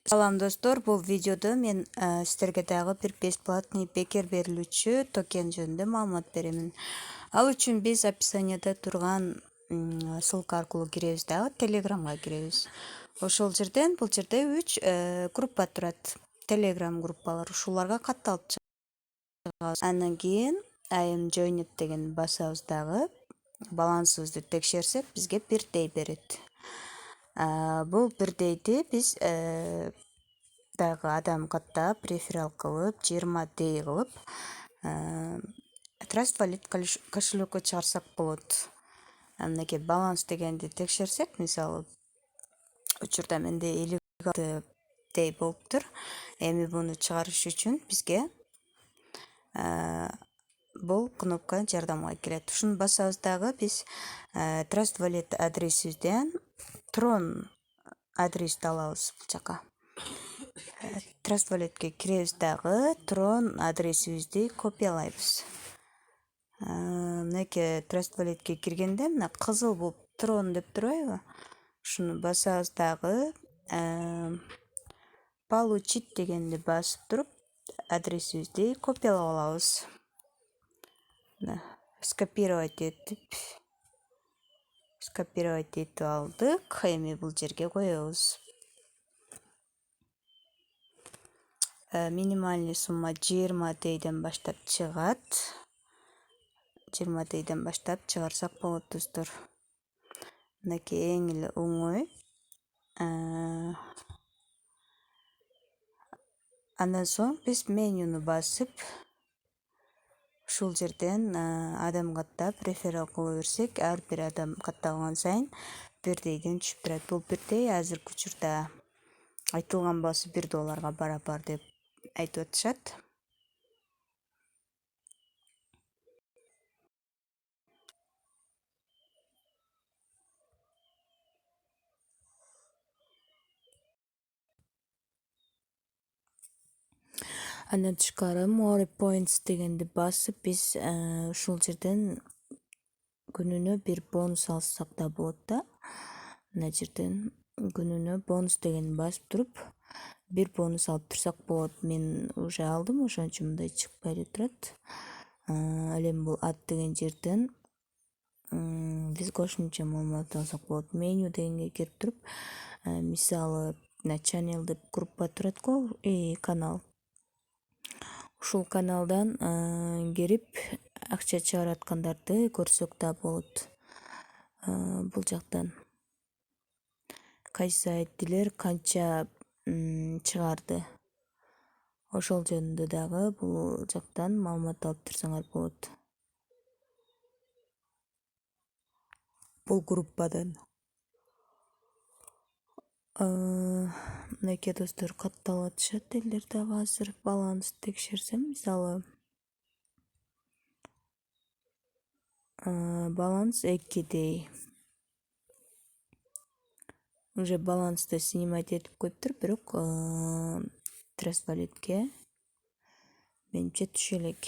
Салам достор, бул видеодо мен сиздерге дагы бир бесплатный бекер берилүүчү токен жөнүндө маалымат беремин. Ал үчүн биз описанияда турган ссылка аркылуу киребиз дагы Телеграмга киребиз. Ошол жерден бул жерде 3 группа турат. Телеграм группалар, ушуларга катталып чыгабыз. Андан кийин I am joined деген басабыз дагы. Балансыбызды текшерсек, бизге 1 дей берет. Бул 1 дейди биз дагы адам каттап, реферал кылып, 20 дей кылып, Trust Wallet кошелёккө чыгарсак болот. Мынакей баланс дегенди текшерсек, мисалы, учурда менде 56 дей болуптур. Эми буну чыгарыш үчүн бизге бул кнопка жардамга келет. Ушуну басабыз дагы биз Trust Wallet адресибизден Tron адрести алабыз бул жака. Trust Wallet'ке киребиз дагы Tron адресибизди копиялайбыз. Мынакей Trust Wallet'ке киргенде мына кызыл болуп Tron деп турбайбы? Ушуну басабыз дагы получить дегенди басып туруп адресибизди копиялап алабыз. Скопировать этип алдык. Эми бул жерге коебуз. Минимальный сумма 20 дейден баштап чыгат. 20 дейден баштап чыгарсак болот достор. Мынакей эң эле оңой. Андан соң биз менюну басып, ушул жерден адам каттап, реферал кыла берсек, ар бир адам катталган сайын 1 дейден түшүп турат. Бул 1 дей азыркы учурда айтылган баасы $1 барабар деп айтып атышат. Андан тышкары more points дегенди басып, биз ушул жерден күнүнө 1 бонус алсак да болот да. Мына жерден күнүнө бонус дегенди басып туруп, 1 бонус алып турсак болот. Мен уже алдым, ошон үчүн мындай чыкпай эле турат. Ал эми бул ат деген жерден биз кошумча маалымат алсак болот. Меню дегенге кирип туруп, мисалы, channel деп группа турат го, канал. Ушул каналдан кирип акча чыгарып аткандарды көрсөк да болот. Бул жактан кайсы сайттилер канча чыгарды. Ошол жөнүндө дагы бул жактан маалымат алып турсаңар болот. Бул группадан. Мынакей достор, катталып атышат элдер дагы азыр баланс текшерсем, мисалы, баланс 2 дей. Уже балансты снимать этип коюптур, бирок Trust Wallet'ке менимче түшө элек.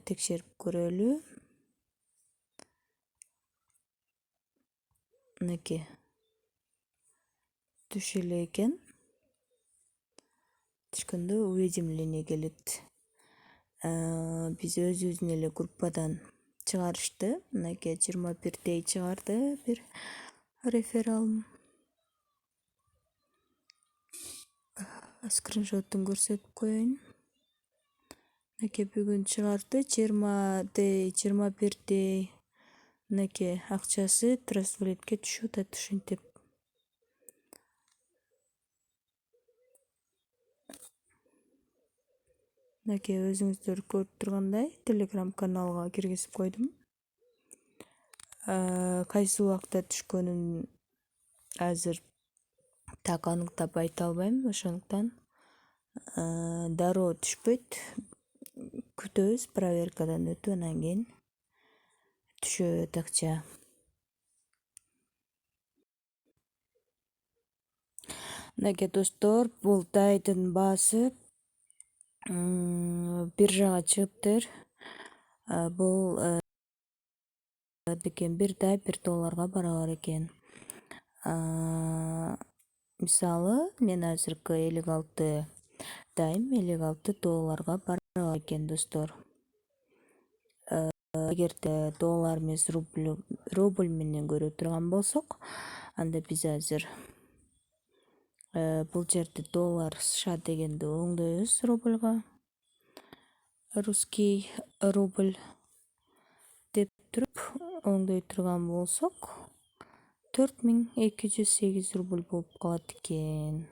Текшерип көрөлү. Мынакей түшө эле экен. Түшкөндө уведомление келет. Биз өзүбүздүн эле группадан чыгарышты. Мынакей 21 дей чыгарды бир реферал. Скриншотун көрсөтүп коеюн. Мынакей бүгүн чыгарды 20 дей, 21 дей. Мынакей акчасы Trust Wallet'ке түшүп атат ушинтип. Мынакей өзүңүздөр көрүп тургандай Telegram каналга киргизип койдум. Кайсы убакта түшкөнүн азыр так аныктап айта албайм, ошондуктан дароо түшпөйт. Күтөбүз, проверкадан өтүп, анан кийин түшөт акча. Мынакей достор, бул дайдын баасы биржага чыгыптыр. Бул экен $1 $1 барабар экен. Мисалы, мен азыркы 56 дайым $56 бара экен, достор. Эгерде доллар эмес рубль менен көрө турган болсок, анда биз азыр бул жерде доллар США дегенди оңдойбуз рубльга. Русский рубль деп туруп оңдой турган болсок, 4208 рубль болуп калат экен.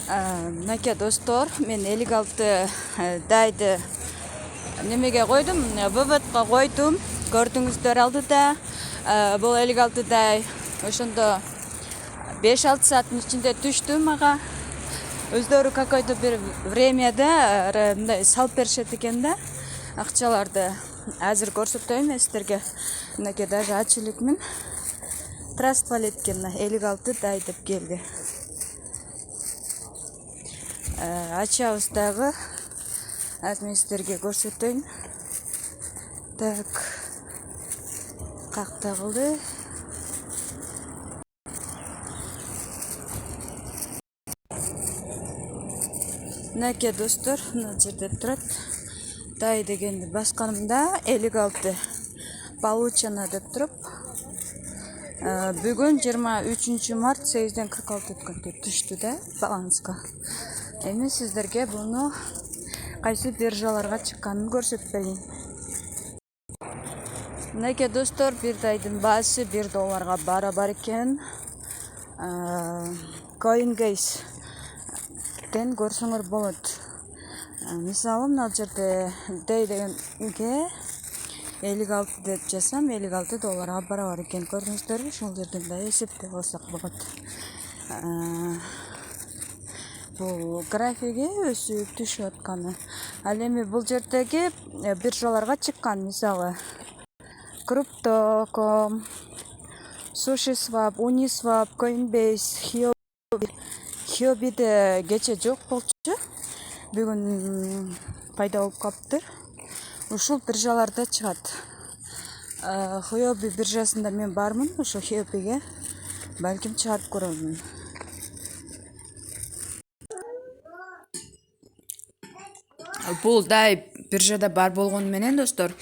Мынакей достор, мен 56 дайды немеге койдум, выводко койдум. Көрдүңүздөр алдыда. Бул 56 дай ошондо 5-6 сааттын ичинде түштү мага. Өздөрү какой-то бир времяда мындай салып беришет экен да акчаларды. Азыр көрсөтөйм сиздерге. Мынакей даже ачылыкмын. Trust Walletке 56 дай деп келди. Ачабыз дагы. Азыр мен сиздерге көрсөтөйм. Так. Какта кылды. Мынакей достор, мына жерде турат. Дай дегенди басканымда 56 получено деп туруп. Бүгүн 23 март 8-ден 46 өткөндө түштү да баланска. Эми сиздерге буну кайсы биржаларга чыкканын көрсөтпөйүн. Мынакей достор, бир дайдын баасы $1 барабар экен. Coinbase ден көрсөңөр болот. Мисалы, мына жерде дей дегенге 56 деп жазсам, $56 барабар экен. Көрдүңүздөрбү? Ушул жерден да эсептеп алсак болот. Бул графиги өсүп түшүп атканы. Ал эми бул жердеги биржаларга чыккан, мисалы Crypto.com, SushiSwap, Uniswap, Coinbase, Huobi'de кече жок болчу. Бүгүн пайда болуп калыптыр. Ушул биржаларда чыгат. Huobi биржасында мен бармын, ошо Huobi'ге балким чыгарып көрөмүн. Бул дай биржада бар болгону менен достор,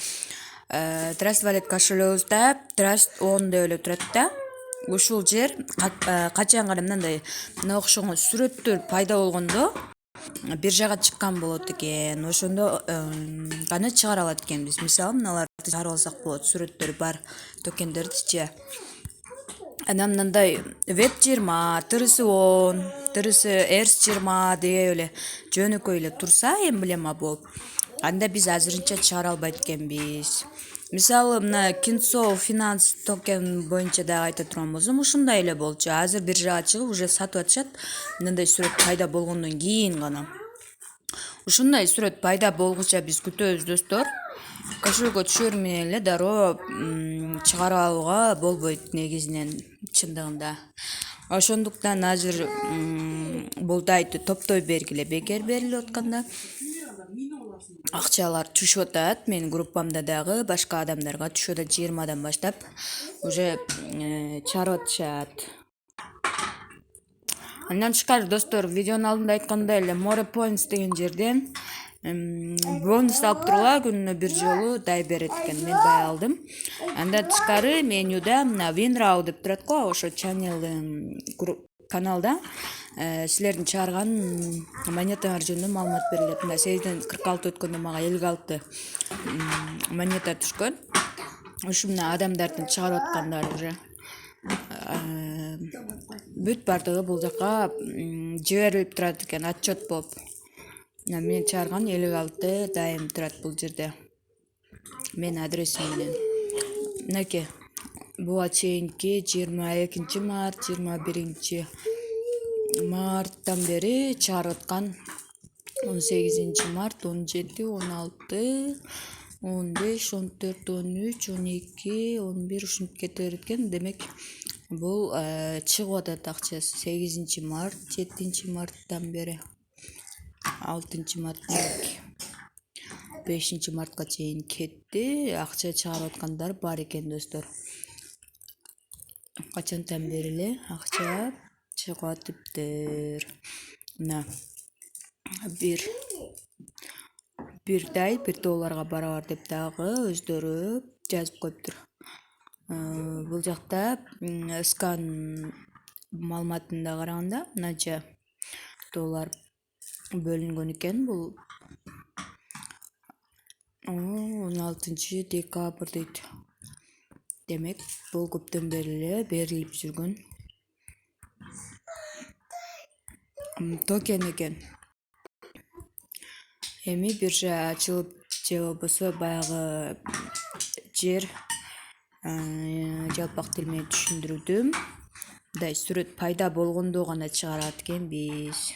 Trust Wallet кошелегибизде Trust On деп эле турат да. Ушул жер качан гана мындай мына окшогон сүрөттөр пайда болгондо биржага чыккан болот экен. Ошондо гана чыгара алат экенбиз. Мисалы, мыналарды чыгарып алсак болот, сүрөттөрү бар токендердичи. Анан мындай Web20, TRS10, TRS ERS20 деген эле жөнөкөй эле турса, эмблема болуп, анда биз азырынча чыгара албайт экенбиз. Мисалы, мына Kinso Finance токен боюнча да айта турган болсом, ушундай эле болчу. Азыр биржага чыгып уже сатып атышат. Мындай сүрөт пайда болгондон кийин гана. Ушундай сүрөт пайда болгуча биз күтөбүз, достор. Кошелкко түшөр менен эле дароо чыгарып алууга болбойт негизинен, чындыгында. Ошондуктан азыр бул дайды топтой бергиле бекер берилип атканда акчалар түшүп атат. Менин группамда дагы башка адамдарга түшүп атат, 20 баштап уже чыгарып атышат. Андан тышкары, достор, видеонун алдында айткандай эле More Points деген жерден бонус алып тургула күнүнө бир жолу дай берет экен. Мен бай алдым. Андан тышкары менюда мына WinRAW деп турат го, ошо каналда силердин чыгарган монеталар жөнүндө маалымат берилет. Мына 8-ден 46 өткөндө мага 56 монета түшкөн. Ушу мына адамдардын чыгарып аткандары уже бүт бардыгы бул жака жиберилип турат экен, отчет болуп. Мен чыгарган 56 дайым турат бул жерде. Мен адресим менен. Мынакей буга чейинки 22 март, 21 марттан бери чыгарып аткан 18 март, 17, 16, 15, 14, 13, 12, 11 ушинтип кете берет экен. Демек, бул чыгып атат акчасы 8 март, 7 марттан бери, 6 март. 5-мартка чейин кетти. Акча чыгарып аткандар бар экен достор. Качантан бери эле акча чыгып атыптыр. Мына $1 барабар деп дагы өздөрү жазып коюптур. Бул жакта скан маалыматында караганда мынанча доллар бөлүнгөн экен. Бул 16-декабрь дейт. Демек, бул көптөн бери эле берилип жүргөн токен экен. Эми биржа ачылып же болбосо баягы жер жалпак тил менен түшүндүрдүм. Мындай сүрөт пайда болгондо гана чыгарат экенбиз.